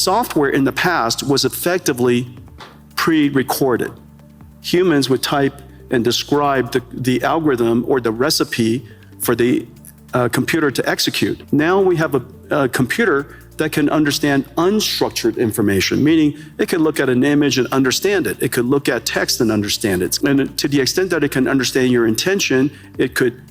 software in the past was effectively pre-recorded. Humans would type and describe the algorithm or the recipe for the computer to execute. Now we have a computer that can understand unstructured information, meaning it can look at an image and understand it. It could look at text and understand it. And to the extent that it can understand your intention, it could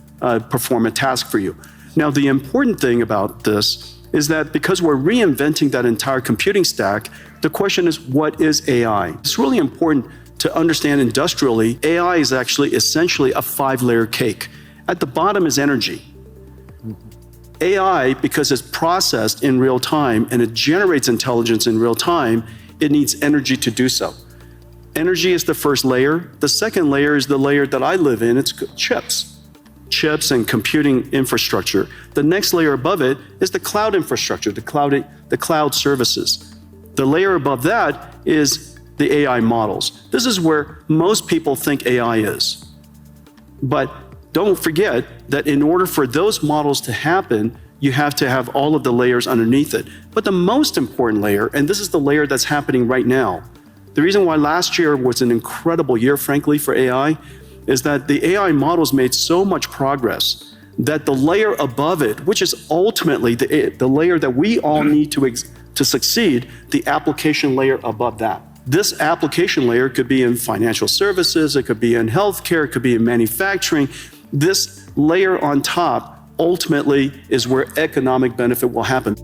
perform a task for you. Now, the important thing about this is that because we're reinventing that entire computing stack, the question is, what is AI? It's really important to understand industrially, AI is actually essentially a 5-layer cake. At the bottom is energy. AI, because it's processed in real time and it generates intelligence in real time, it needs energy to do so. Energy is the first layer. The second layer is the layer that I live in. It's chips and computing infrastructure. The next layer above it is the cloud infrastructure, the cloud services. The layer above that is the AI models. This is where most people think AI is. But don't forget that in order for those models to happen, you have to have all of the layers underneath it. But the most important layer, and this is the layer that's happening right now, the reason why last year was an incredible year, frankly, for AI, is that the AI models made so much progress that the layer above it, which is ultimately the layer that we all need to succeed, the application layer above that. This application layer could be in financial services, it could be in healthcare, it could be in manufacturing. This layer on top ultimately is where economic benefit will happen.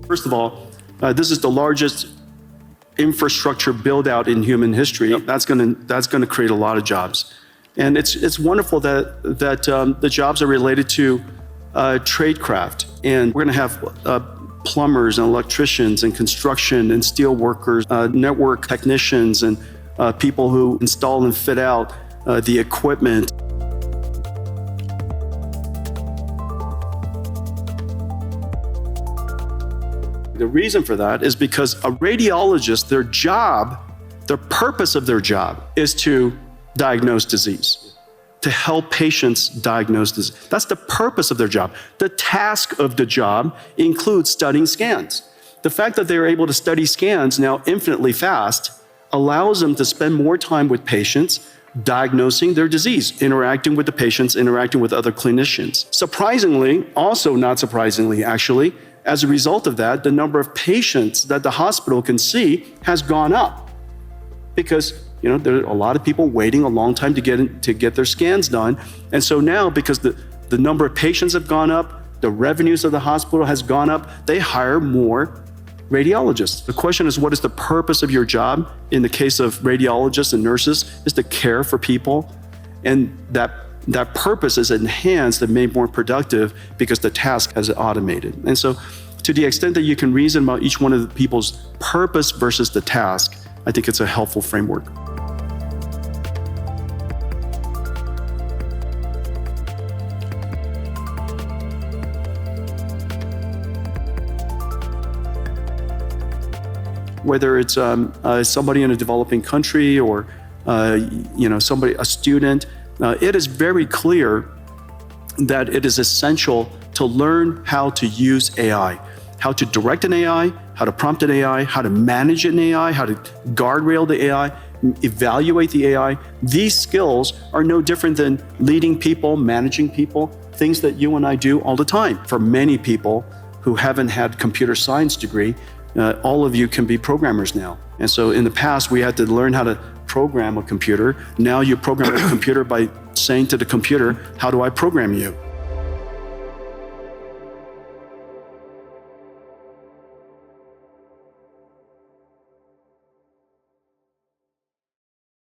First of all, this is the largest infrastructure build out in human history. Yep. That's going to create a lot of jobs. And it's wonderful that the jobs are related to tradecraft. And we're going to have plumbers and electricians and construction and steel workers, network technicians and people who install and fit out the equipment. The reason for that is because a radiologist, their purpose of their job is to diagnose disease, to help patients diagnose disease. That's the purpose of their job. The task of the job includes studying scans. The fact that they're able to study scans now infinitely fast allows them to spend more time with patients, diagnosing their disease, interacting with the patients, interacting with other clinicians. Surprisingly, also not surprisingly actually, as a result of that, the number of patients that the hospital can see has gone up because there are a lot of people waiting a long time to get their scans done. And so now, because the number of patients have gone up, the revenues of the hospital has gone up, they hire more radiologists. The question is, what is the purpose of your job? In the case of radiologists and nurses, is to care for people. And that purpose is enhanced and made more productive because the task has automated. And so to the extent that you can reason about each one of the people's purpose versus the task, I think it's a helpful framework. Whether it's somebody in a developing country or a student, it is very clear that it is essential to learn how to use AI, how to direct an AI, how to prompt an AI, how to manage an AI, how to guardrail the AI, evaluate the AI. These skills are no different than leading people, managing people, things that you and I do all the time. For many people who haven't had computer science degree, all of you can be programmers now. And so in the past, we had to learn how to program a computer. Now you program a computer by saying to the computer, how do I program you?